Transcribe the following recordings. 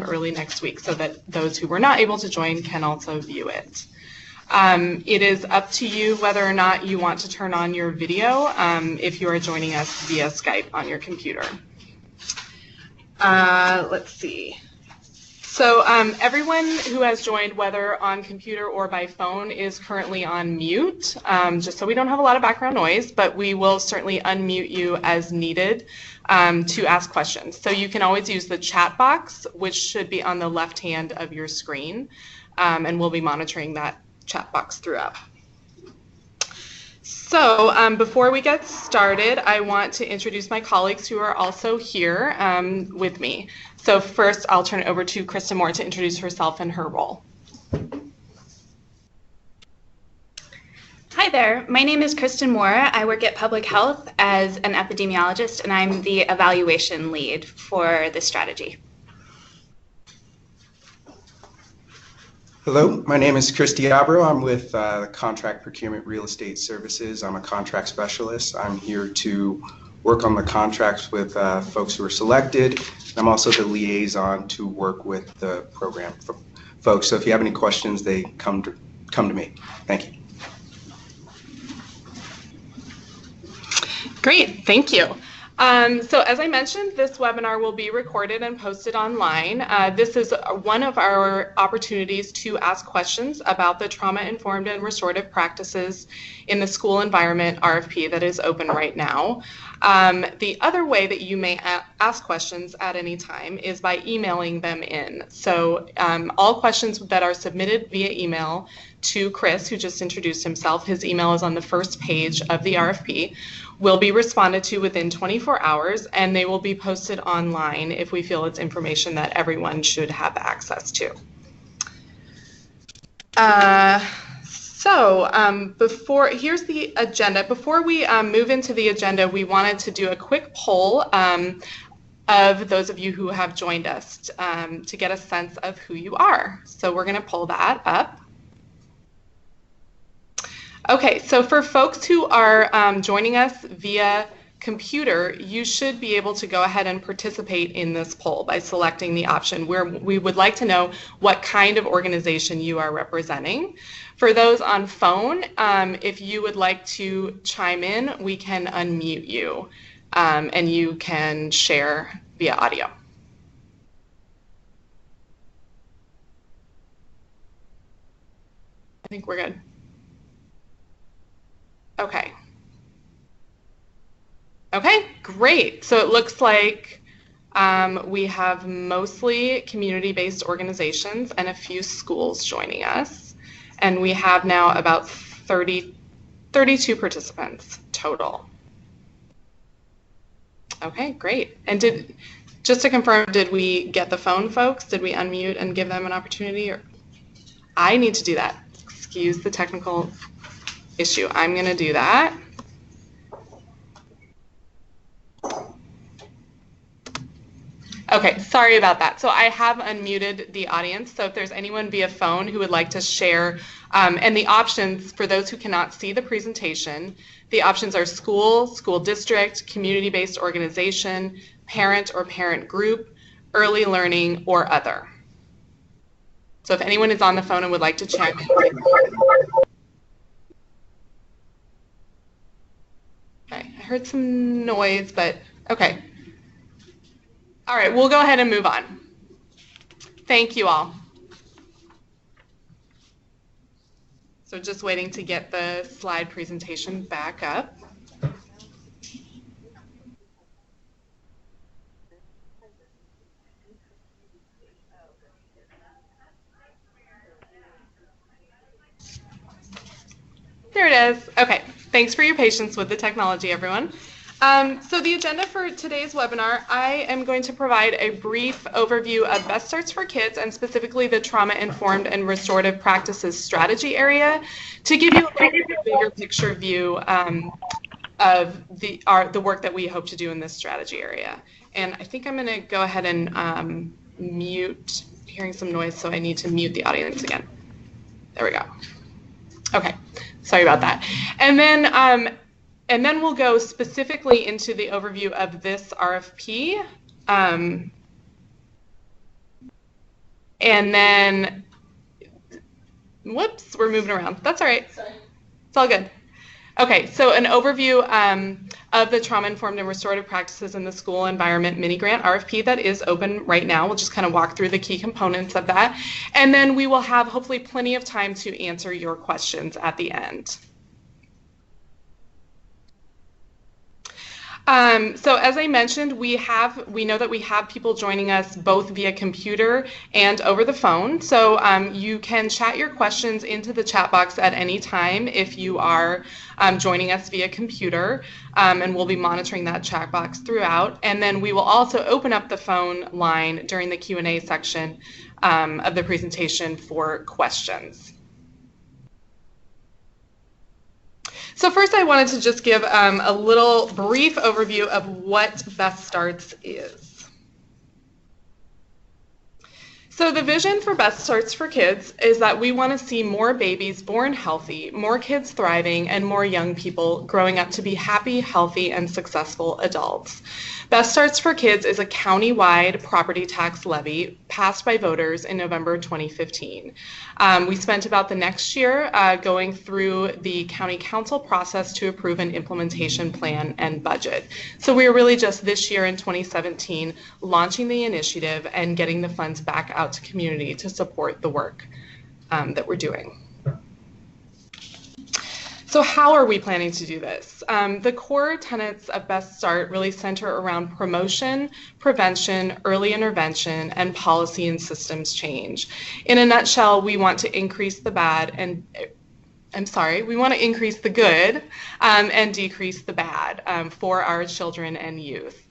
early next week so that those who were not able to join can also view it. It is up to you whether or not you want to turn on your video if you are joining us via Skype on your computer. Let's see. So everyone who has joined, whether on computer or by phone, is currently on mute, just so we don't have a lot of background noise, but we will certainly unmute you as needed to ask questions. So you can always use the chat box, which should be on the left hand of your screen, and we'll be monitoring that chat box throughout. So before we get started, I want to introduce my colleagues who are also here with me. So first, I'll turn it over to Kristen Moore to introduce herself and her role. Hi there, my name is Kristen Moore. I work at Public Health as an epidemiologist, and I'm the evaluation lead for this strategy. Hello, my name is Chris Diabro. I'm with Contract Procurement Real Estate Services. I'm a contract specialist. I'm here to work on the contracts with folks who are selected. I'm also the liaison to work with the program folks. So if you have any questions, they come to me. Thank you. Great, thank you. So as I mentioned, this webinar will be recorded and posted online. This is one of our opportunities to ask questions about the trauma-informed and restorative practices in the school environment RFP that is open right now. The other way that you may ask questions at any time is by emailing them in. So all questions that are submitted via email to Chris, who just introduced himself, his email is on the first page of the RFP, will be responded to within 24 hours, and they will be posted online if we feel it's information that everyone should have access to. Here's the agenda. Before we move into the agenda, we wanted to do a quick poll of those of you who have joined us to get a sense of who you are. So we're going to pull that up. Okay, so for folks who are joining us via computer, you should be able to go ahead and participate in this poll by selecting the option where we would like to know what kind of organization you are representing. For those on phone, if you would like to chime in, we can unmute you and you can share via audio. I think we're good. Okay. Okay, great. So it looks like we have mostly community-based organizations and a few schools joining us. And we have now about 32 participants total. Okay, great. And just to confirm, did we get the phone folks? Did we unmute and give them an opportunity? Or I need to do that. Excuse the technical issue. I'm going to do that. Okay, sorry about that. So I have unmuted the audience. So if there's anyone via phone who would like to share, and the options for those who cannot see the presentation, the options are school, school district, community-based organization, parent or parent group, early learning, or other. So if anyone is on the phone and would like to chime in. Okay, I heard some noise, but okay. All right, we'll go ahead and move on. Thank you all. So just waiting to get the slide presentation back up. There it is. Okay, thanks for your patience with the technology, everyone. So the agenda for today's webinar, I am going to provide a brief overview of Best Starts for Kids and specifically the trauma-informed and restorative practices strategy area to give you a bigger picture view of the work that we hope to do in this strategy area. And I think I'm going to go ahead and mute, hearing some noise, so I need to mute the audience again. There we go. Okay, sorry about that. And then we'll go specifically into the overview of this RFP. And then, whoops, we're moving around. That's all right. Sorry. It's all good. Okay, so an overview of the trauma-informed and restorative practices in the school environment mini grant RFP that is open right now. We'll just kind of walk through the key components of that. And then we will have hopefully plenty of time to answer your questions at the end. So as I mentioned, we know that we have people joining us both via computer and over the phone. So you can chat your questions into the chat box at any time if you are joining us via computer, and we'll be monitoring that chat box throughout. And then we will also open up the phone line during the Q&A section of the presentation for questions. So first I wanted to just give a little brief overview of what Best Starts is. So the vision for Best Starts for Kids is that we want to see more babies born healthy, more kids thriving, and more young people growing up to be happy, healthy, and successful adults. Best Starts for Kids is a county-wide property tax levy passed by voters in November 2015. We spent about the next year going through the county council process to approve an implementation plan and budget. So we were really just this year in 2017 launching the initiative and getting the funds back out to community to support the work that we're doing. So how are we planning to do this? The core tenets of Best Start really center around promotion, prevention, early intervention, and policy and systems change. In a nutshell, we want to increase the we want to increase the good and decrease the bad for our children and youth.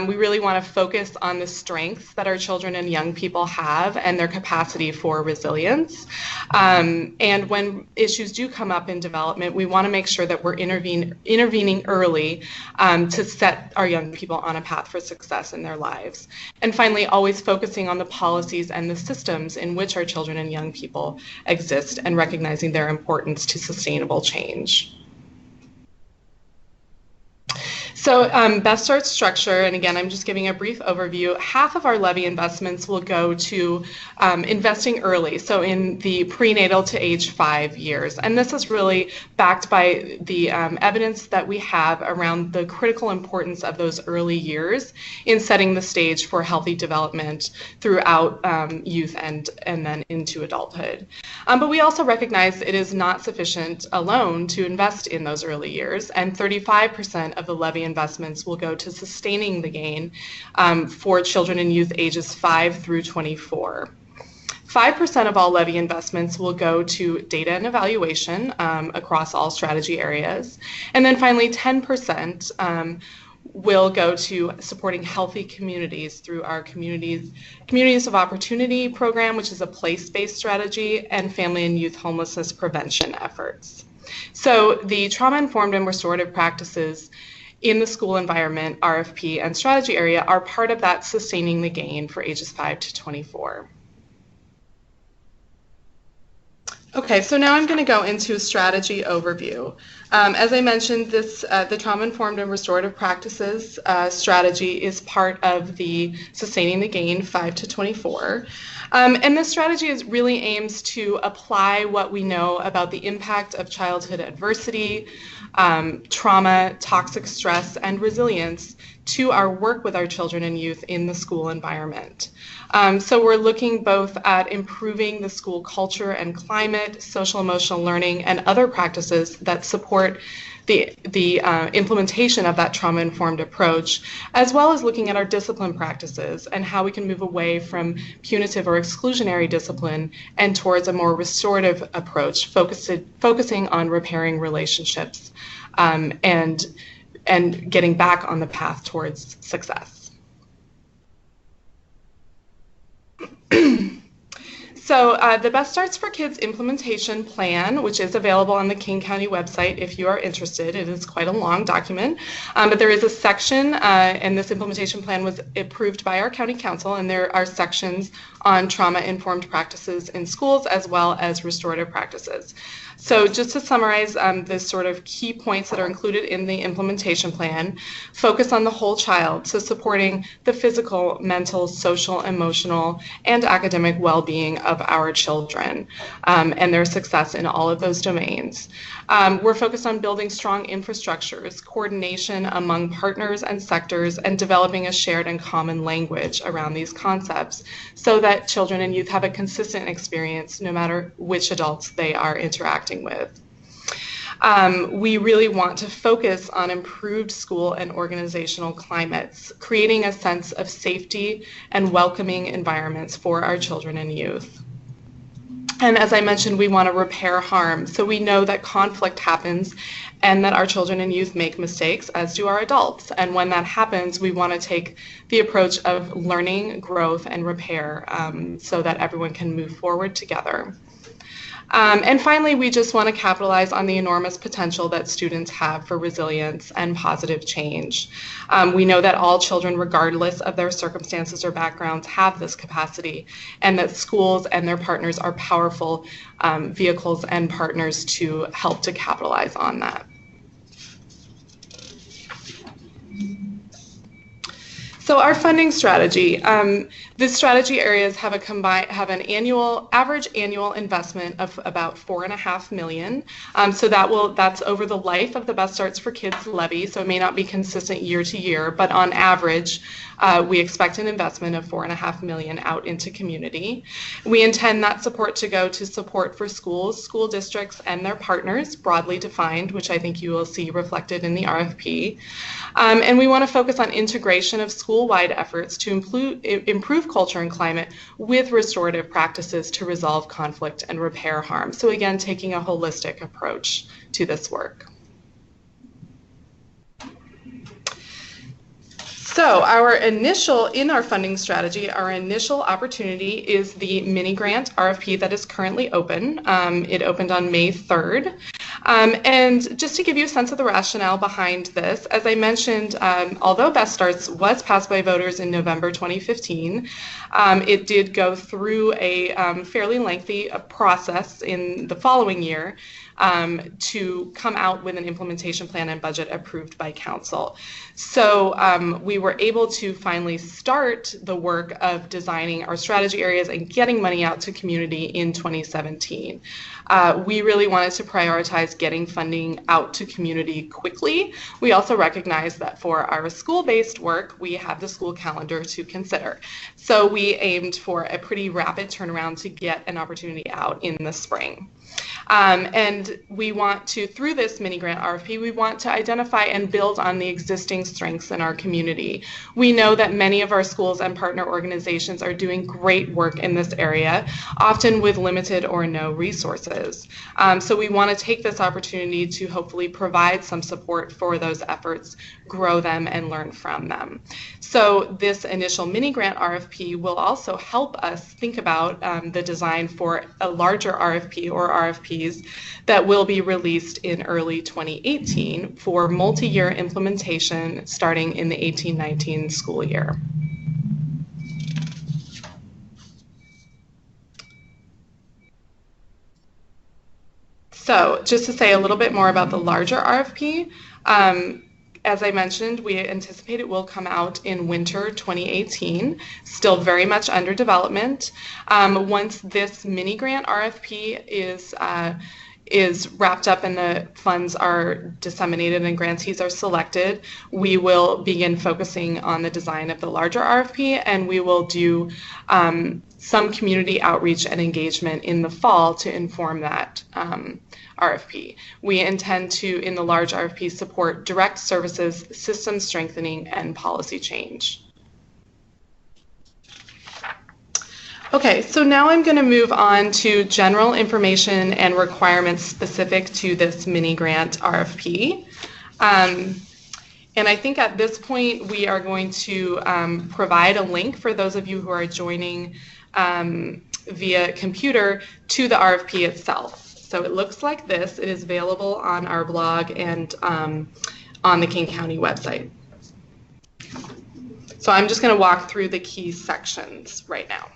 We really want to focus on the strengths that our children and young people have and their capacity for resilience. And when issues do come up in development, we want to make sure that we're intervening early to set our young people on a path for success in their lives. And finally, always focusing on the policies and the systems in which our children and young people exist and recognizing their importance to sustainable change. So Best Start structure, and again, I'm just giving a brief overview. Half of our levy investments will go to investing early, so in the prenatal to age 5 years. And this is really backed by the evidence that we have around the critical importance of those early years in setting the stage for healthy development throughout youth and then into adulthood. But we also recognize it is not sufficient alone to invest in those early years, and 35% of the levy investments will go to sustaining the gain for children and youth ages 5 through 24. 5% of all levy investments will go to data and evaluation across all strategy areas. And then finally, 10% will go to supporting healthy communities through our Communities of Opportunity program, which is a place-based strategy, and family and youth homelessness prevention efforts. So the trauma-informed and restorative practices in the school environment, RFP, and strategy area are part of that sustaining the gain for ages 5 to 24. Okay, so now I'm going to go into a strategy overview. As I mentioned, the trauma-informed and restorative practices strategy is part of the Sustaining the Gain 5 to 24. And this strategy really aims to apply what we know about the impact of childhood adversity, trauma, toxic stress, and resilience to our work with our children and youth in the school environment. So we're looking both at improving the school culture and climate, social emotional learning, and other practices that support the implementation of that trauma-informed approach, as well as looking at our discipline practices and how we can move away from punitive or exclusionary discipline and towards a more restorative approach, focusing on repairing relationships and getting back on the path towards success. So the Best Starts for Kids implementation plan, which is available on the King County website if you are interested. It is quite a long document, but there is a section, and this implementation plan was approved by our county council, and there are sections on trauma-informed practices in schools as well as restorative practices. So just to summarize the sort of key points that are included in the implementation plan, focus on the whole child, so supporting the physical, mental, social, emotional, and academic well-being of our children and their success in all of those domains. We're focused on building strong infrastructures, coordination among partners and sectors, and developing a shared and common language around these concepts so that children and youth have a consistent experience no matter which adults they are interacting with. We really want to focus on improved school and organizational climates, creating a sense of safety and welcoming environments for our children and youth. And as I mentioned, we want to repair harm. So we know that conflict happens and that our children and youth make mistakes, as do our adults. And when that happens, we want to take the approach of learning, growth, and repair so that everyone can move forward together. And finally, we just want to capitalize on the enormous potential that students have for resilience and positive change. We know that all children, regardless of their circumstances or backgrounds, have this capacity, and that schools and their partners are powerful vehicles and partners to help to capitalize on that. So our funding strategy, the strategy areas have an average annual investment of about $4.5 million. So that's over the life of the Best Starts for Kids levy. So it may not be consistent year to year, but on average, we expect an investment of $4.5 million out into community. We intend that support to go to support for schools, school districts, and their partners, broadly defined, which I think you will see reflected in the RFP. And we want to focus on integration of school-wide efforts to improve culture and climate with restorative practices to resolve conflict and repair harm. So again, taking a holistic approach to this work. So in our funding strategy, our initial opportunity is the mini grant RFP that is currently open. It opened on May 3rd. And just to give you a sense of the rationale behind this, as I mentioned, although Best Starts was passed by voters in November 2015, it did go through a fairly lengthy process in the following year to come out with an implementation plan and budget approved by council. So we were able to finally start the work of designing our strategy areas and getting money out to community in 2017. We really wanted to prioritize getting funding out to community quickly. We also recognize that for our school-based work, we have the school calendar to consider. So we aimed for a pretty rapid turnaround to get an opportunity out in the spring. And we want to, through this mini grant RFP, we want to identify and build on the existing strengths in our community. We know that many of our schools and partner organizations are doing great work in this area, often with limited or no resources. So we want to take this opportunity to hopefully provide some support for those efforts, grow them, and learn from them. So this initial mini grant RFP will also help us think about the design for a larger RFP or RFPs that will be released in early 2018 for multi-year implementation starting in the 18-19 school year. So just to say a little bit more about the larger RFP, as I mentioned, we anticipate it will come out in winter 2018, still very much under development. Once this mini grant RFP is wrapped up and the funds are disseminated and grantees are selected, we will begin focusing on the design of the larger RFP, and we will do some community outreach and engagement in the fall to inform that RFP. We intend to, in the large RFP, support direct services, system strengthening, and policy change. Okay, so now I'm going to move on to general information and requirements specific to this mini grant RFP. And I think at this point we are going to provide a link for those of you who are joining via computer to the RFP itself. So it looks like this. It is available on our blog and on the King County website. So I'm just going to walk through the key sections right now.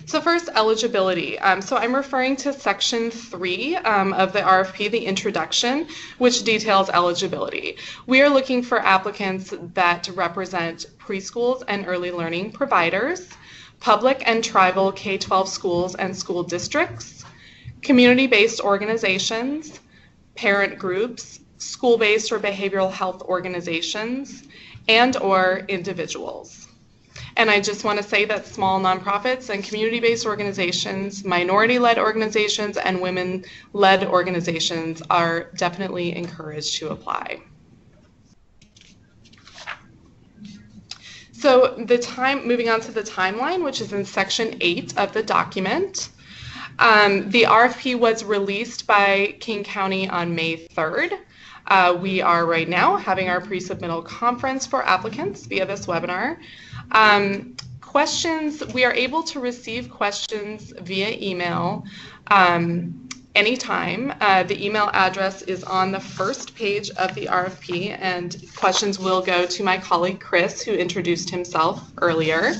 So first, eligibility. So I'm referring to section 3 of the RFP, the introduction, which details eligibility. We are looking for applicants that represent preschools and early learning providers, public and tribal K-12 schools and school districts, community-based organizations, parent groups, school-based or behavioral health organizations, and/or individuals. And I just want to say that small nonprofits and community-based organizations, minority-led organizations, and women-led organizations are definitely encouraged to apply. So moving on to the timeline, which is in section 8 of the document. The RFP was released by King County on May 3rd. We are right now having our pre-submittal conference for applicants via this webinar. Questions, we are able to receive questions via email anytime. The email address is on the first page of the RFP, and questions will go to my colleague Chris, who introduced himself earlier.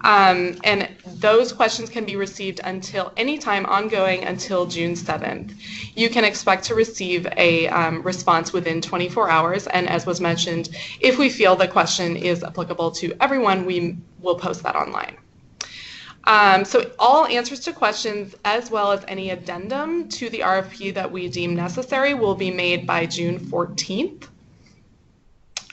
And those questions can be received until anytime ongoing until June 7th. You can expect to receive a response within 24 hours, and as was mentioned, if we feel the question is applicable to everyone, we will post that online. So all answers to questions, as well as any addendum to the RFP that we deem necessary, will be made by June 14th.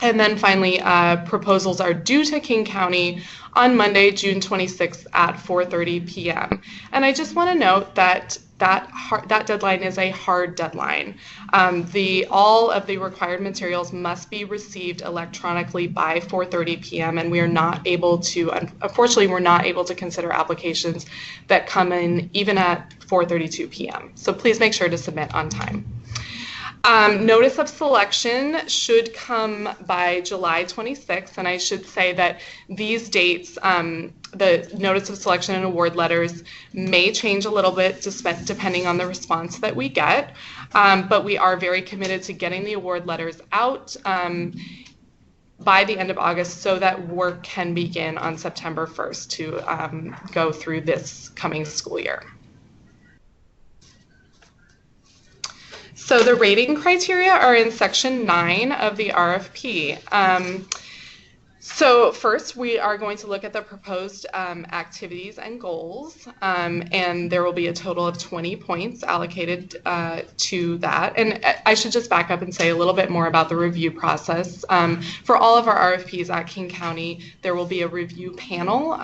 And then finally, proposals are due to King County on Monday, June 26th at 4:30 p.m. And I just want to note that that deadline is a hard deadline. All of the required materials must be received electronically by 4:30 p.m. and we are not able to, unfortunately, we're not able to consider applications that come in even at 4:32 p.m. So please make sure to submit on time. Notice of selection should come by July 26th, and I should say that these dates, the notice of selection and award letters may change a little bit depending on the response that we get, but we are very committed to getting the award letters out by the end of August so that work can begin on September 1st to go through this coming school year. So the rating criteria are in section 9 of the RFP. So first, we are going to look at the proposed activities and goals, and there will be a total of 20 points allocated to that. And I should just back up and say a little bit more about the review process. For all of our RFPs at King County, there will be a review panel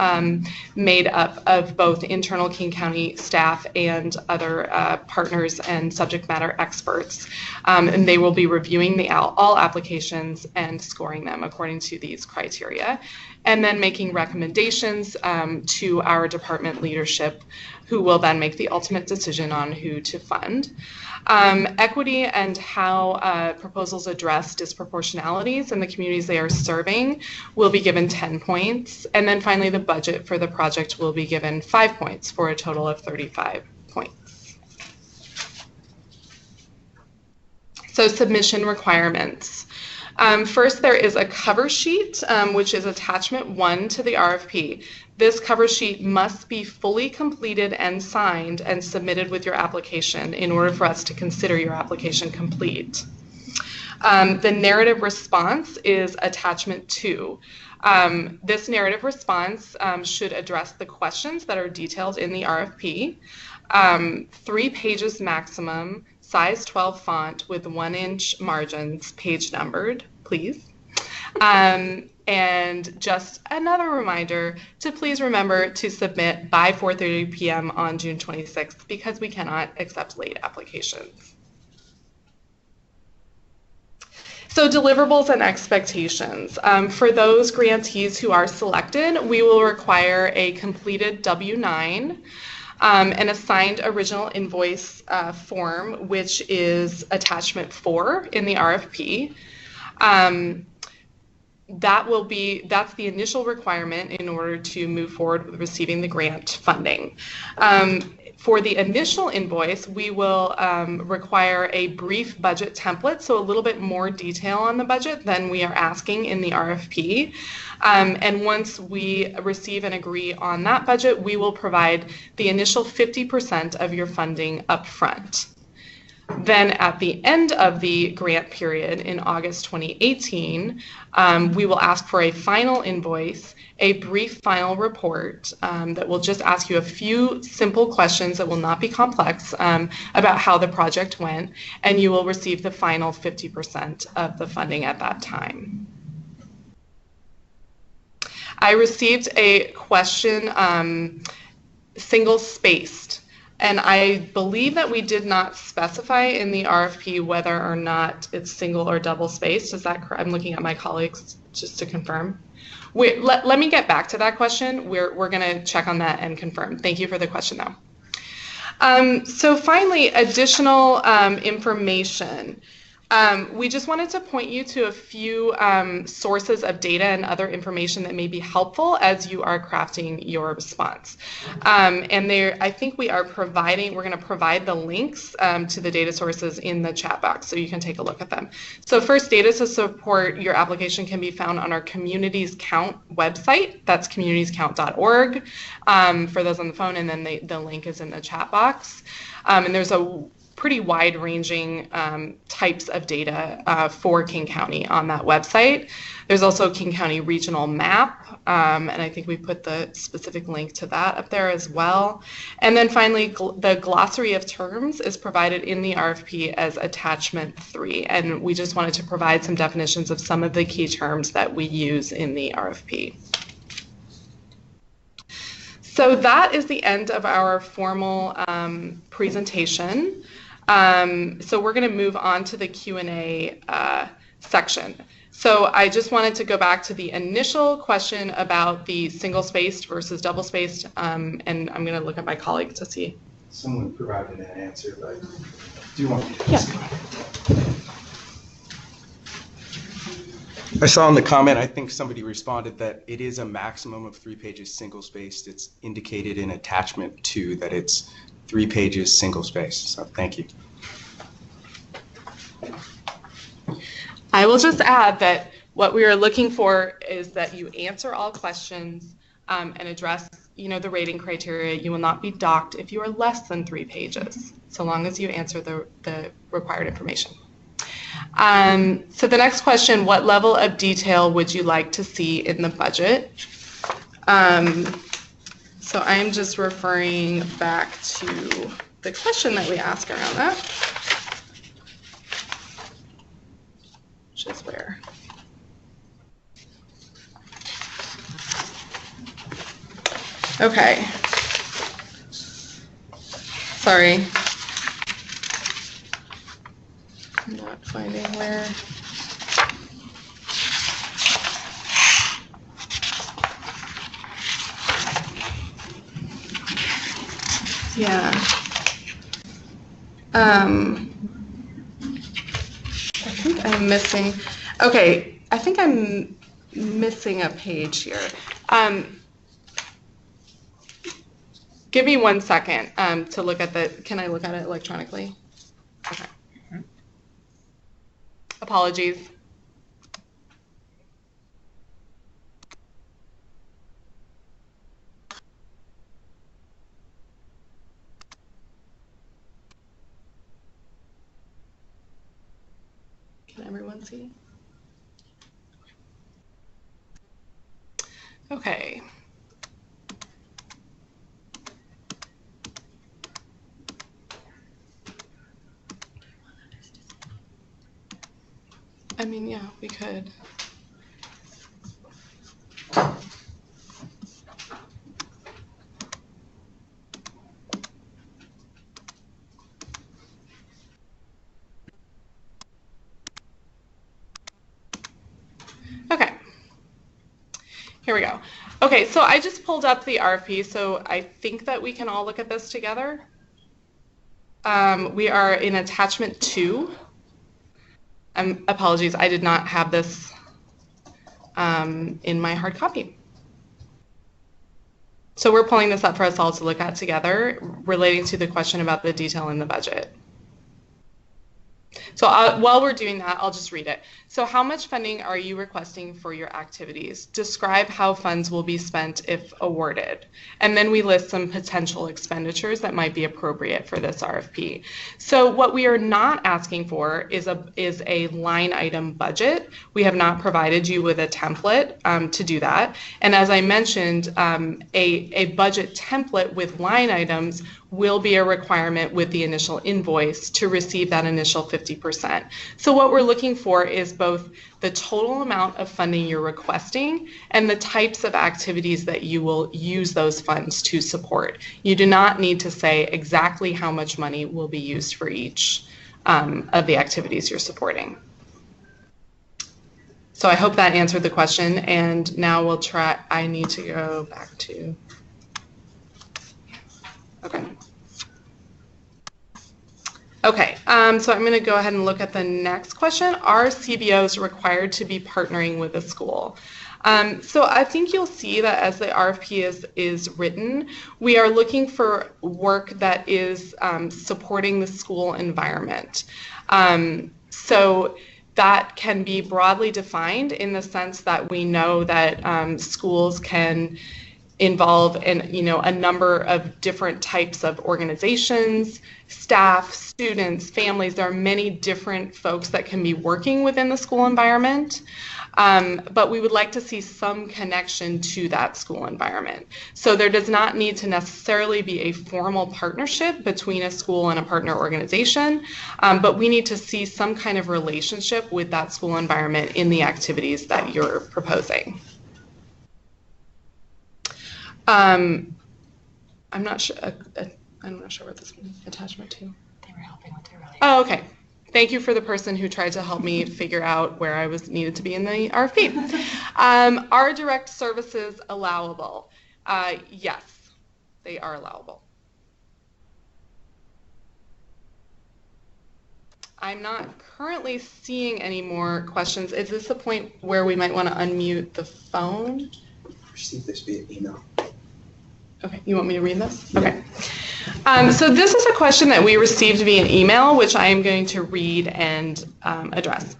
made up of both internal King County staff and other partners and subject matter experts. And they will be reviewing all applications and scoring them according to these criteria, and then making recommendations to our department leadership, who will then make the ultimate decision on who to fund. Equity and how proposals address disproportionalities in the communities they are serving will be given 10 points. And then finally, the budget for the project will be given 5 points for a total of 35 points. So submission requirements. First, there is a cover sheet, which is attachment 1 to the RFP. This cover sheet must be fully completed and signed and submitted with your application in order for us to consider your application complete. The narrative response is attachment 2. This narrative response should address the questions that are detailed in the RFP. 3 pages maximum, size 12 font with 1-inch margins, page numbered, please. And just another reminder to please remember to submit by 4:30 p.m. on June 26th because we cannot accept late applications. So deliverables and expectations. For those grantees who are selected, we will require a completed W-9, an assigned original invoice form, which is attachment 4 in the RFP. that's the initial requirement in order to move forward with receiving the grant funding. For the initial invoice, we will require a brief budget template, so a little bit more detail on the budget than we are asking in the RFP. And once we receive and agree on that budget, we will provide the initial 50% of your funding upfront. Then at the end of the grant period in August 2018, we will ask for a final invoice, a brief final report that will just ask you a few simple questions that will not be complex about how the project went, and you will receive the final 50% of the funding at that time. I received a question, single-spaced. And I believe that we did not specify in the RFP whether or not it's single or double spaced. Is that correct? I'm looking at my colleagues just to confirm. Let me get back to that question. We're going to check on that and confirm. Thank you for the question, though. So finally, additional information. We just wanted to point you to a few sources of data and other information that may be helpful as you are crafting your response. And I think we're going to provide the links to the data sources in the chat box so you can take a look at them. So first, data to support your application can be found on our Communities Count website. That's communitiescount.org for those on the phone, and then the link is in the chat box. And there's a pretty wide-ranging types of data for King County on that website. There's also a King County regional map, and I think we put the specific link to that up there as well. And then finally, the glossary of terms is provided in the RFP as attachment 3, and we just wanted to provide some definitions of some of the key terms that we use in the RFP. So that is the end of our formal presentation. So we're going to move on to the Q&A section. So I just wanted to go back to the initial question about the single-spaced versus double-spaced, and I'm going to look at my colleague to see. Someone provided an answer, but do you want me to? Yeah. I saw in the comment, I think somebody responded that it is a maximum of 3 pages single-spaced. It's indicated in attachment 2 that it's 3 pages single-spaced. So thank you. I will just add that what we are looking for is that you answer all questions and address, the rating criteria. You will not be docked if you are less than 3 pages, so long as you answer the required information. So the next question, what level of detail would you like to see in the budget? So I'm just referring back to the question that we asked around that, which is where? Okay. Sorry. I'm not finding where. Yeah. I think I'm missing. Okay, I think I'm missing a page here. Give me 1 second to look at the. Can I look at it electronically? Okay. Apologies. Can everyone see? Okay. I mean, yeah, we could. Okay. Here we go. Okay, so I just pulled up the RFP, so I think that we can all look at this together. We are in attachment 2. Apologies, I did not have this in my hard copy. So we're pulling this up for us all to look at together relating to the question about the detail in the budget. So while we're doing that, I'll just read it. So how much funding are you requesting for your activities? Describe how funds will be spent if awarded. And then we list some potential expenditures that might be appropriate for this RFP. So what we are not asking for is a line item budget. We have not provided you with a template to do that. And as I mentioned, a budget template with line items will be a requirement with the initial invoice to receive that initial 50%. So what we're looking for is both the total amount of funding you're requesting and the types of activities that you will use those funds to support. You do not need to say exactly how much money will be used for each of the activities you're supporting. So I hope that answered the question, and now we'll try, I need to go back to, okay. Okay, so I'm going to go ahead and look at the next question. Are CBOs required to be partnering with a school? So I think you'll see that as the RFP is written, we are looking for work that is supporting the school environment. So that can be broadly defined in the sense that we know that schools can involve a number of different types of organizations, staff, students, families. There are many different folks that can be working within the school environment, but we would like to see some connection to that school environment. So there does not need to necessarily be a formal partnership between a school and a partner organization, but we need to see some kind of relationship with that school environment in the activities that you're proposing. I'm not sure. I'm not sure what this attachment to. They were helping with their really. Oh, okay. Thank you for the person who tried to help me figure out where I was needed to be in the RFP. Are direct services allowable? Yes, they are allowable. I'm not currently seeing any more questions. Is this a point where we might want to unmute the phone? Receive this via email. Okay, you want me to read this? Okay. So this is a question that we received via email, which I am going to read and address.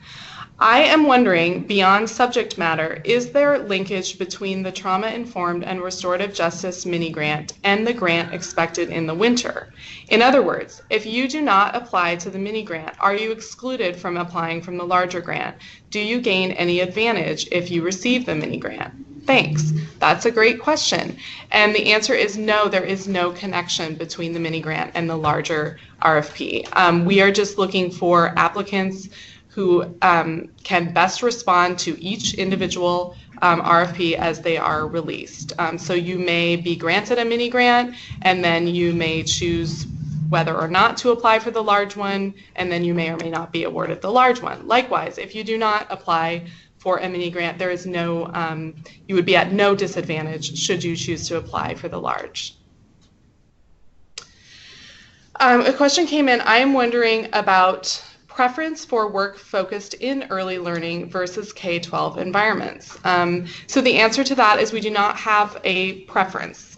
I am wondering, beyond subject matter, is there linkage between the trauma-informed and restorative justice mini-grant and the grant expected in the winter? In other words, if you do not apply to the mini-grant, are you excluded from applying from the larger grant? Do you gain any advantage if you receive the mini-grant? Thanks. That's a great question. And the answer is no, there is no connection between the mini-grant and the larger RFP. We are just looking for applicants who can best respond to each individual RFP as they are released. So you may be granted a mini-grant, and then you may choose whether or not to apply for the large one, and then you may or may not be awarded the large one. Likewise, if you do not apply for a mini-grant, there is no, you would be at no disadvantage should you choose to apply for the large. A question came in. I am wondering about preference for work focused in early learning versus K-12 environments. So the answer to that is we do not have a preference.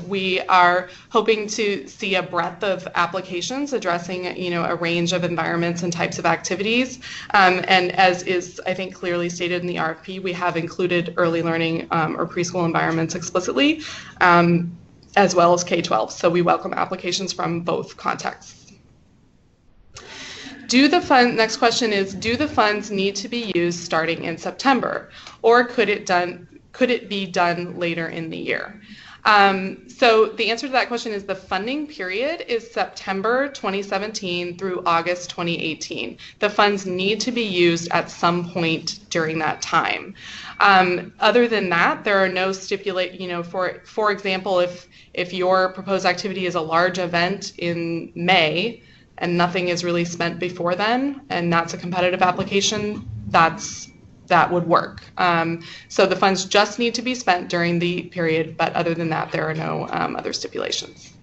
We are hoping to see a breadth of applications addressing, a range of environments and types of activities. And as is, I think, clearly stated in the RFP, we have included early learning or preschool environments explicitly, as well as K-12. So we welcome applications from both contexts. Next question is, do the funds need to be used starting in September, or could it be done later in the year? So the answer to that question is the funding period is September 2017 through August 2018. The funds need to be used at some point during that time. Other than that, there are no for example, if your proposed activity is a large event in May, and nothing is really spent before then, and that's a competitive application, that would work. So the funds just need to be spent during the period, but other than that, there are no other stipulations.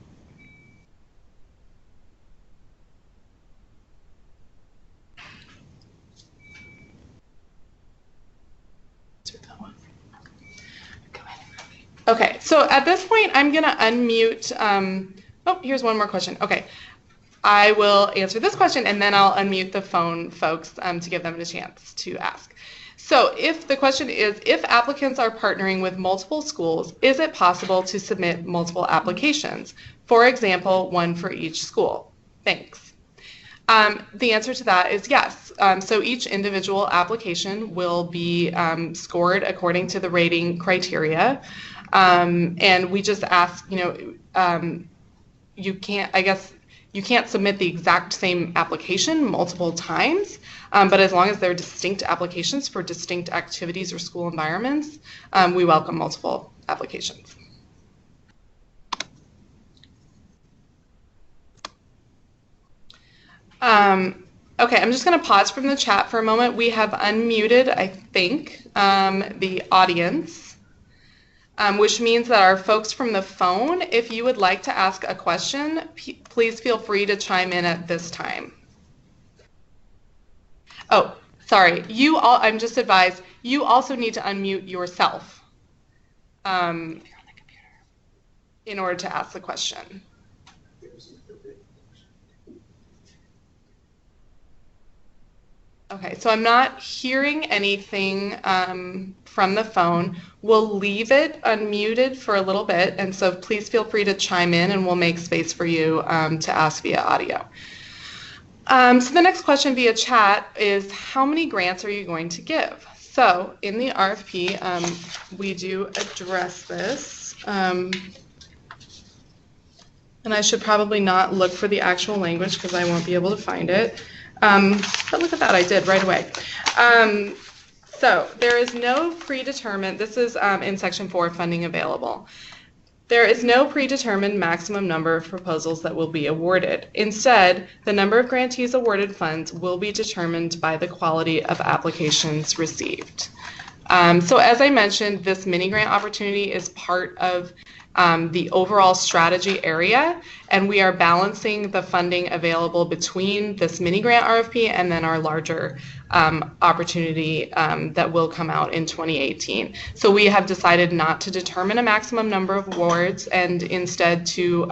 Okay, so at this point, I'm going to unmute. Oh, here's one more question. Okay, I will answer this question, and then I'll unmute the phone folks to give them a chance to ask. So if the question is, if applicants are partnering with multiple schools, is it possible to submit multiple applications? For example, one for each school. Thanks. The answer to that is yes. So each individual application will be scored according to the rating criteria. And we just ask, you can't submit the exact same application multiple times, but as long as they're distinct applications for distinct activities or school environments, we welcome multiple applications. Okay, I'm just going to pause from the chat for a moment. We have unmuted, I think, the audience, which means that our folks from the phone, if you would like to ask a question, please feel free to chime in at this time. Oh, sorry. I'm just advised, you also need to unmute yourself in order to ask the question. Okay, so I'm not hearing anything from the phone. We'll leave it unmuted for a little bit, and so please feel free to chime in, and we'll make space for you to ask via audio. So the next question via chat is, how many grants are you going to give? So in the RFP, we do address this. And I should probably not look for the actual language because I won't be able to find it. But look at that, I did right away. So there is no predetermined, this is in Section 4, funding available. There is no predetermined maximum number of proposals that will be awarded. Instead, the number of grantees awarded funds will be determined by the quality of applications received. So as I mentioned, this mini grant opportunity is part of the overall strategy area, and we are balancing the funding available between this mini grant RFP and then our larger opportunity that will come out in 2018. So we have decided not to determine a maximum number of awards, and instead to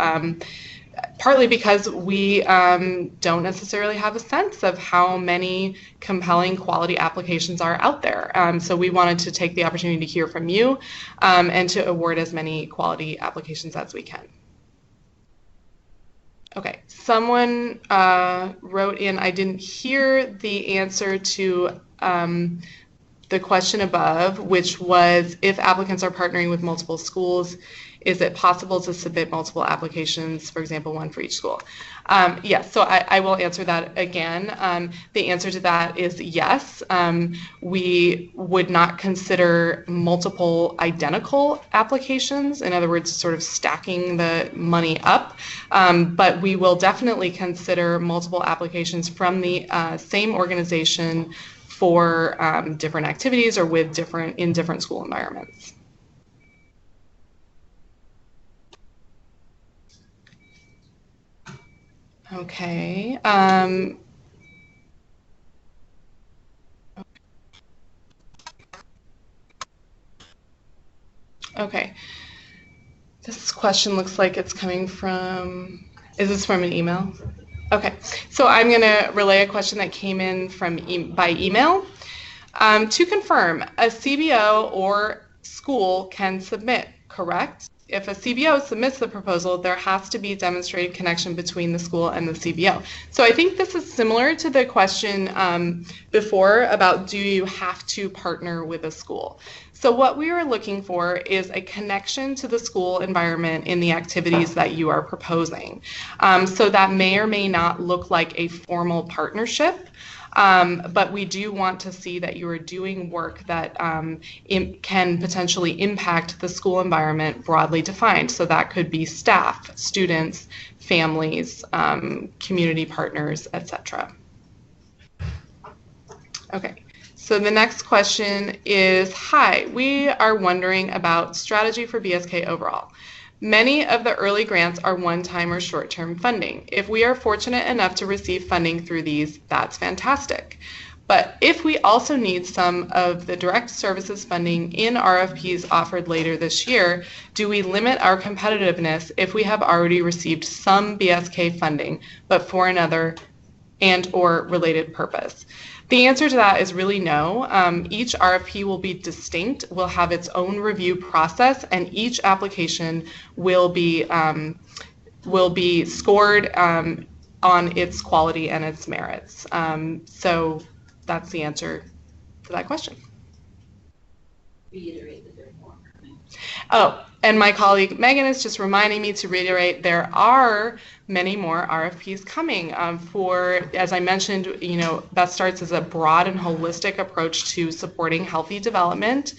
partly because we don't necessarily have a sense of how many compelling quality applications are out there. So we wanted to take the opportunity to hear from you and to award as many quality applications as we can. Okay, someone wrote in, I didn't hear the answer to the question above, which was, if applicants are partnering with multiple schools, is it possible to submit multiple applications, for example, one for each school? Yes, so I will answer that again. The answer to that is yes. We would not consider multiple identical applications, in other words, sort of stacking the money up, but we will definitely consider multiple applications from the same organization for different activities or with in different school environments. Okay. Okay. This question looks like it's coming from, is this from an email? Okay. So I'm going to relay a question that came in by email. To confirm, a CBO or school can submit, correct? If a CBO submits the proposal, there has to be demonstrated connection between the school and the CBO. So I think this is similar to the question before about, do you have to partner with a school? So what we are looking for is a connection to the school environment in the activities that you are proposing. So that may or may not look like a formal partnership. But we do want to see that you are doing work that can potentially impact the school environment broadly defined. So that could be staff, students, families, community partners, etc. Okay, so the next question is, hi, we are wondering about strategy for BSK overall. Many of the early grants are one-time or short-term funding. If we are fortunate enough to receive funding through these, that's fantastic. But if we also need some of the direct services funding in RFPs offered later this year, do we limit our competitiveness if we have already received some BSK funding, but for another and/or related purpose? The answer to that is really no. Each RFP will be distinct, will have its own review process, and each application will be scored on its quality and its merits. So that's the answer to that question. Reiterate that there are more coming. Oh, and my colleague Megan is just reminding me to reiterate there are many more RFPs coming for, as I mentioned, Best Starts is a broad and holistic approach to supporting healthy development.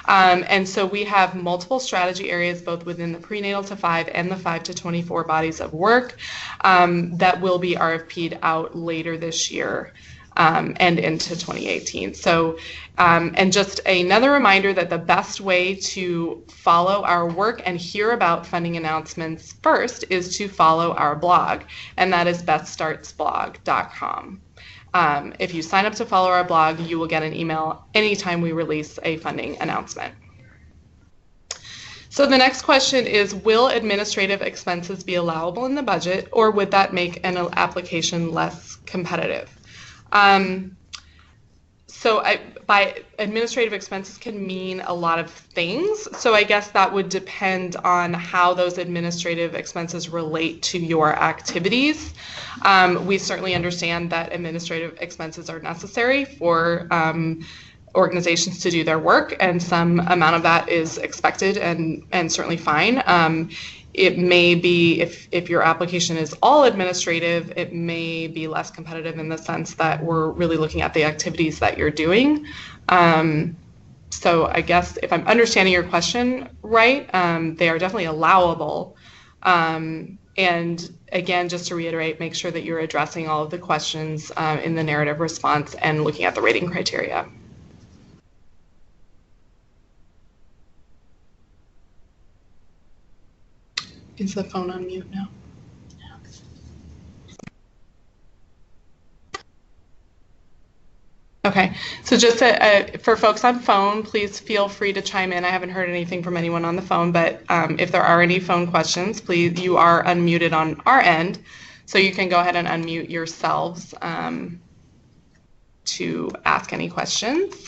And so we have multiple strategy areas both within the prenatal to 5 and the 5 to 24 bodies of work that will be RFP'd out later this year. And into 2018. So, and just another reminder that the best way to follow our work and hear about funding announcements first is to follow our blog, and that is beststartsblog.com. If you sign up to follow our blog, you will get an email anytime we release a funding announcement. So the next question is, will administrative expenses be allowable in the budget, or would that make an application less competitive? By administrative expenses can mean a lot of things. So I guess that would depend on how those administrative expenses relate to your activities. We certainly understand that administrative expenses are necessary for organizations to do their work, and some amount of that is expected and certainly fine. It may be, if your application is all administrative, it may be less competitive in the sense that we're really looking at the activities that you're doing. So I guess if I'm understanding your question right, they are definitely allowable. And again, just to reiterate, make sure that you're addressing all of the questions in the narrative response and looking at the rating criteria. Is the phone on mute now? Okay, so just for folks on phone, please feel free to chime in. I haven't heard anything from anyone on the phone, but if there are any phone questions, please, you are unmuted on our end, so you can go ahead and unmute yourselves to ask any questions.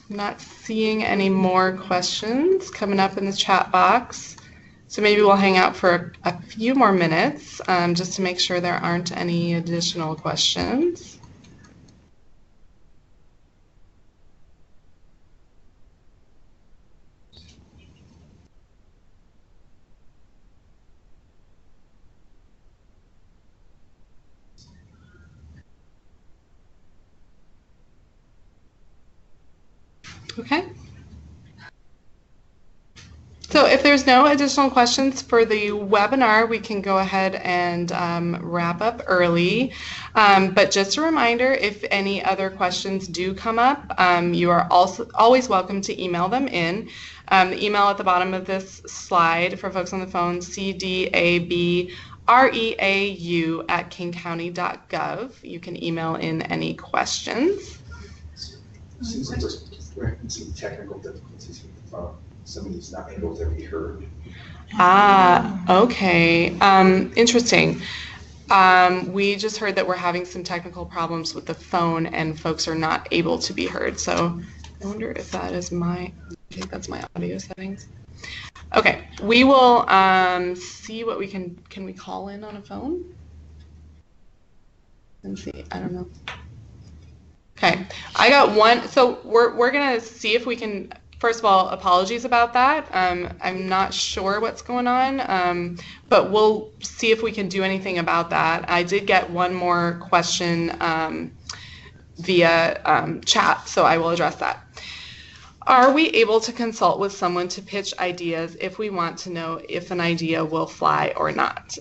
I'm not seeing any more questions coming up in the chat box, so maybe we'll hang out for a few more minutes just to make sure there aren't any additional questions. Okay. So if there's no additional questions for the webinar, we can go ahead and wrap up early. But just a reminder, if any other questions do come up, you are also always welcome to email them in. The email at the bottom of this slide for folks on the phone, cdabreau@kingcounty.gov. You can email in any questions. Seems like we're having some technical difficulties with the phone. Somebody's not able to be heard. Okay. Interesting. We just heard that we're having some technical problems with the phone and folks are not able to be heard. So I wonder if that is I think that's my audio settings. Okay. We will see what we can we call in on a phone? And see, I don't know. Okay, I got one. So we're gonna see if we can. First of all, apologies about that. I'm not sure what's going on, but we'll see if we can do anything about that. I did get one more question via chat, so I will address that. Are we able to consult with someone to pitch ideas if we want to know if an idea will fly or not?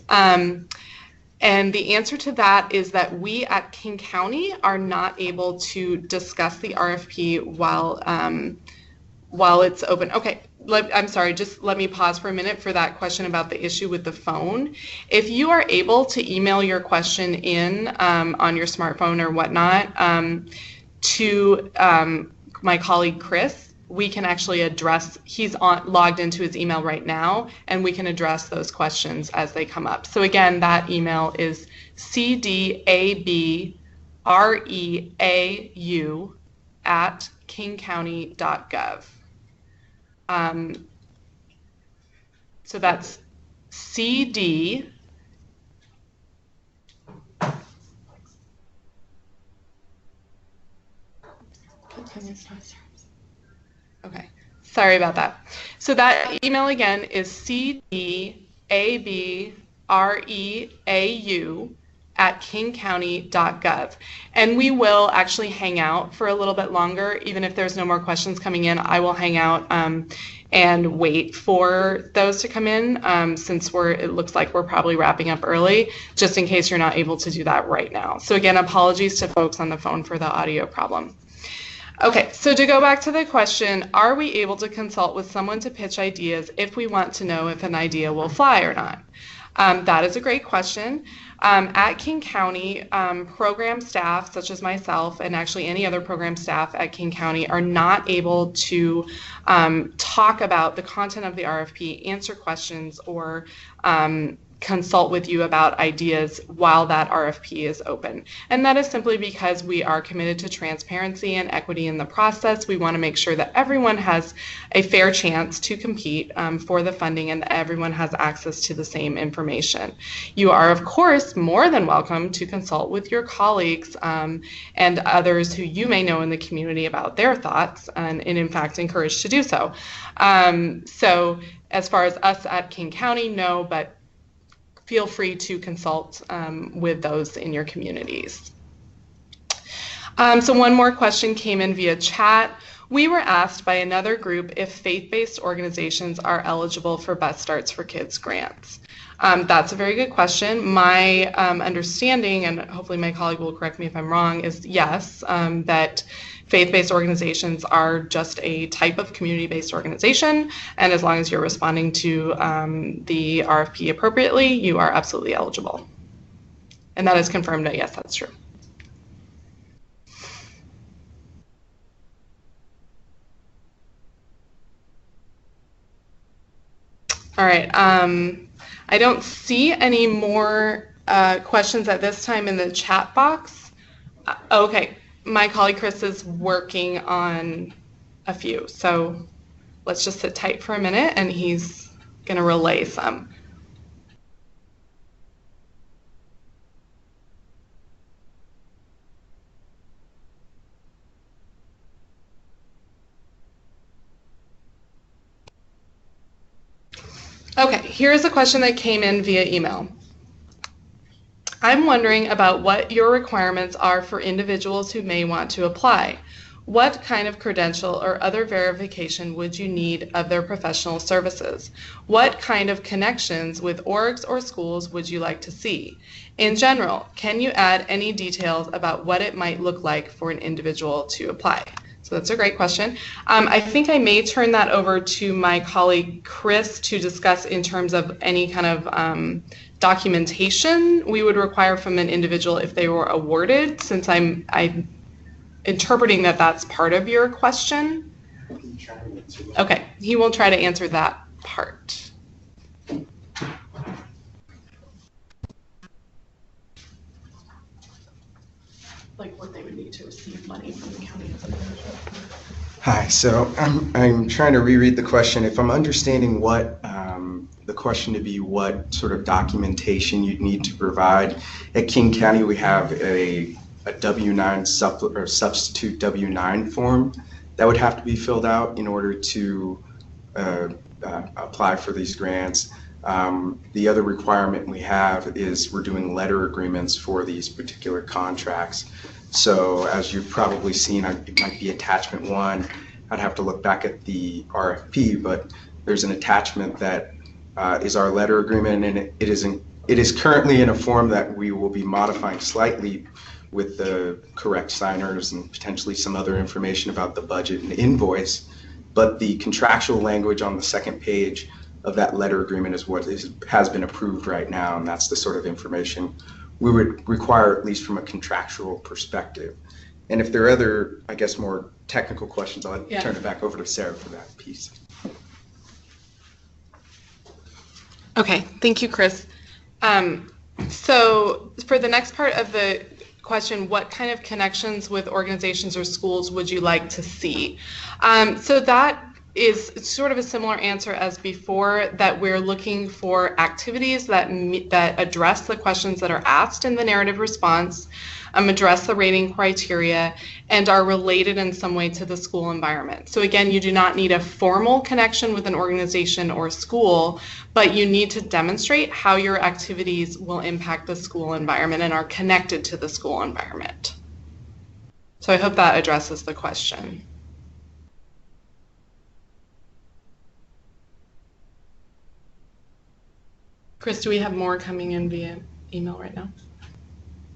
And the answer to that is that we at King County are not able to discuss the RFP while it's open. Okay, I'm sorry, just let me pause for a minute for that question about the issue with the phone. If you are able to email your question in on your smartphone or whatnot to my colleague Chris, we can actually address, he's logged into his email right now, and we can address those questions as they come up. So again, that email is cdabreau@kingcounty.gov. So that's CD. Okay, sorry about that. So that email again is cdabreau@kingcounty.gov. And we will actually hang out for a little bit longer. Even if there's no more questions coming in, I will hang out and wait for those to come in since it looks like we're probably wrapping up early, just in case you're not able to do that right now. So again, apologies to folks on the phone for the audio problem. Okay, so to go back to the question, are we able to consult with someone to pitch ideas if we want to know if an idea will fly or not? That is a great question. At King County, program staff such as myself and actually any other program staff at King County are not able to talk about the content of the RFP, answer questions, or consult with you about ideas while that RFP is open. And that is simply because we are committed to transparency and equity in the process. We want to make sure that everyone has a fair chance to compete for the funding and that everyone has access to the same information. You are, of course, more than welcome to consult with your colleagues and others who you may know in the community about their thoughts and in fact encouraged to do so. So as far as us at King County, no, but feel free to consult with those in your communities. So one more question came in via chat. We were asked by another group if faith-based organizations are eligible for Bus Starts for Kids grants. That's a very good question. My understanding, and hopefully my colleague will correct me if I'm wrong, is yes, that faith-based organizations are just a type of community-based organization, and as long as you're responding to the RFP appropriately, you are absolutely eligible. And that is confirmed that yes, that's true. All right, I don't see any more questions at this time in the chat box. Okay. My colleague Chris is working on a few, so let's just sit tight for a minute and he's going to relay some. Okay, here's a question that came in via email. I'm wondering about what your requirements are for individuals who may want to apply. What kind of credential or other verification would you need of their professional services? What kind of connections with orgs or schools would you like to see? In general, can you add any details about what it might look like for an individual to apply? So that's a great question. I think I may turn that over to my colleague Chris to discuss in terms of any kind of documentation we would require from an individual if they were awarded, since I'm interpreting that that's part of your question. Okay, he will try to answer that part. Like what they would need to receive money from the county as an individual. Hi, so I'm trying to reread the question. If I'm understanding what the question to be, what sort of documentation you'd need to provide. At King County, we have a W-9 substitute W-9 form that would have to be filled out in order to apply for these grants. The other requirement we have is we're doing letter agreements for these particular contracts. So as you've probably seen, it might be attachment 1. I'd have to look back at the RFP, but there's an attachment that is our letter agreement, and it is It is currently in a form that we will be modifying slightly with the correct signers and potentially some other information about the budget and invoice, but the contractual language on the second page of that letter agreement is what has been approved right now, and that's the sort of information we would require, at least from a contractual perspective. And if there are other, I guess, more technical questions, I'll turn it back over to Sarah for that piece. Okay, thank you, Chris. So for the next part of the question, what kind of connections with organizations or schools would you like to see? So that is sort of a similar answer as before, that we're looking for activities that address the questions that are asked in the narrative response, address the rating criteria, and are related in some way to the school environment. So again, you do not need a formal connection with an organization or school, but you need to demonstrate how your activities will impact the school environment and are connected to the school environment. So I hope that addresses the question. Chris, do we have more coming in via email right now?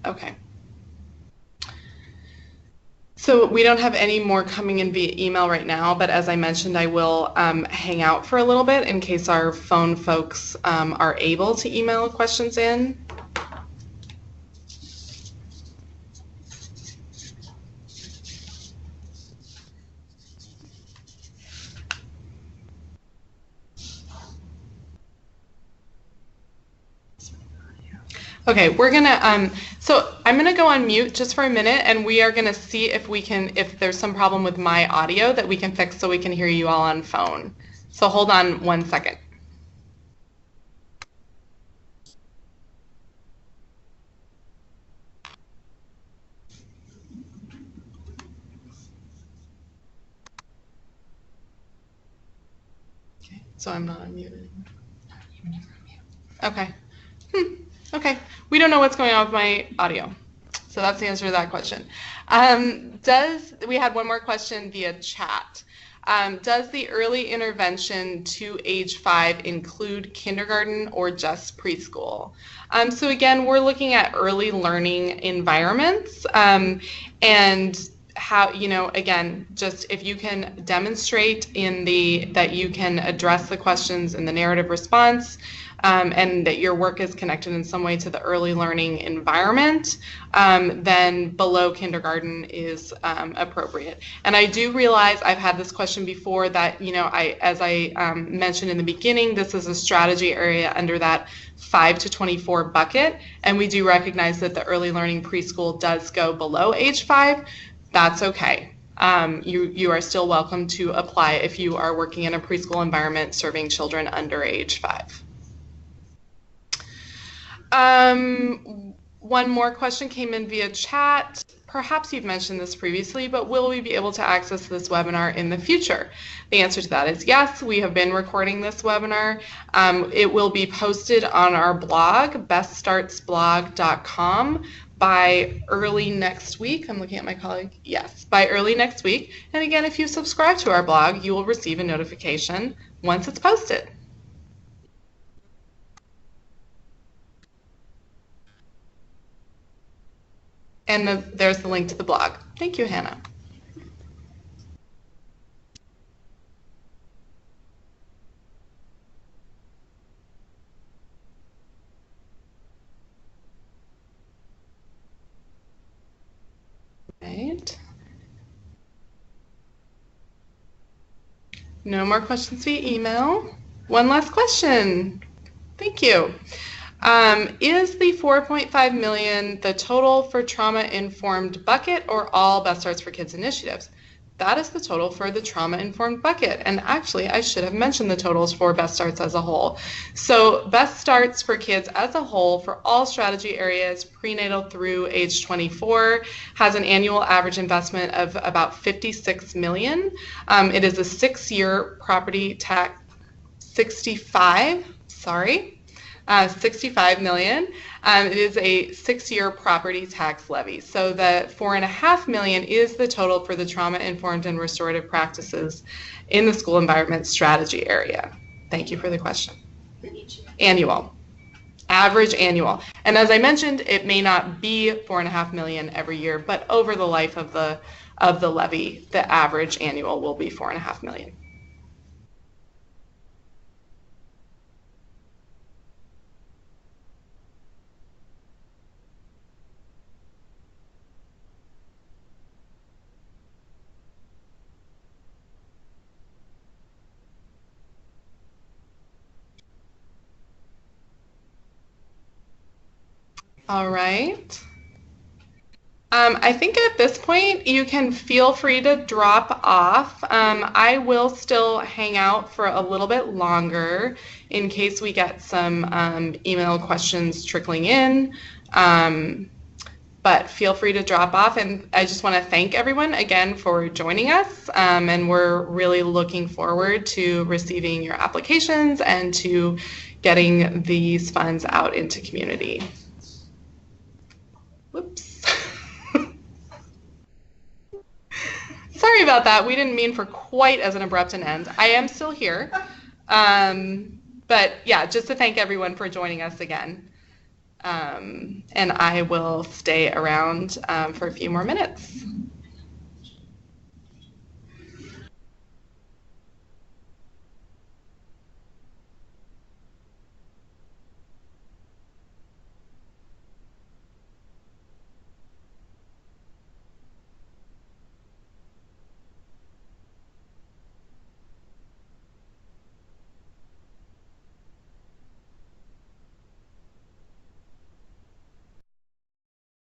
Okay. So we don't have any more coming in via email right now, but as I mentioned, I will hang out for a little bit in case our phone folks are able to email questions in. Okay, we're gonna, so I'm gonna go on mute just for a minute, and we are gonna see if we can, if there's some problem with my audio that we can fix so we can hear you all on phone. So hold on 1 second. Okay, so I'm not unmuted anymore. Okay. Okay, we don't know what's going on with my audio. So that's the answer to that question. We had one more question via chat. Does the early intervention to age 5 include kindergarten or just preschool? So again, we're looking at early learning environments, and how, again, just if you can demonstrate that you can address the questions in the narrative response, and that your work is connected in some way to the early learning environment, then below kindergarten is appropriate. And I do realize I've had this question before that, as I mentioned in the beginning, this is a strategy area under that 5 to 24 bucket, and we do recognize that the early learning preschool does go below age 5. That's okay. You are still welcome to apply if you are working in a preschool environment serving children under age 5. One more question came in via chat. Perhaps you've mentioned this previously, but will we be able to access this webinar in the future? The answer to that is yes. We have been recording this webinar. It will be posted on our blog, beststartsblog.com, by early next week. I'm looking at my colleague. Yes, by early next week. And again, if you subscribe to our blog, you will receive a notification once it's posted. And there's the link to the blog. Thank you, Hannah. Right. No more questions via email. One last question. Thank you. Is the $4.5 million the total for trauma-informed bucket or all Best Starts for Kids initiatives? That is the total for the trauma-informed bucket. And actually, I should have mentioned the totals for Best Starts as a whole. So Best Starts for Kids as a whole for all strategy areas prenatal through age 24 has an annual average investment of about $56 million. It is a 6-year property tax, 65 million. It is a 6-year property tax levy. So the $4.5 million is the total for the trauma-informed and restorative practices in the school environment strategy area. Thank you for the question. Annual. Average annual. And as I mentioned, it may not be $4.5 million every year, but over the life of the levy, the average annual will be $4.5 million. All right. I think at this point you can feel free to drop off. I will still hang out for a little bit longer in case we get some email questions trickling in. But feel free to drop off. And I just want to thank everyone again for joining us. And we're really looking forward to receiving your applications and to getting these funds out into community. Whoops. Sorry about that. We didn't mean for quite as an abrupt an end. I am still here. But yeah, just to thank everyone for joining us again. And I will stay around for a few more minutes.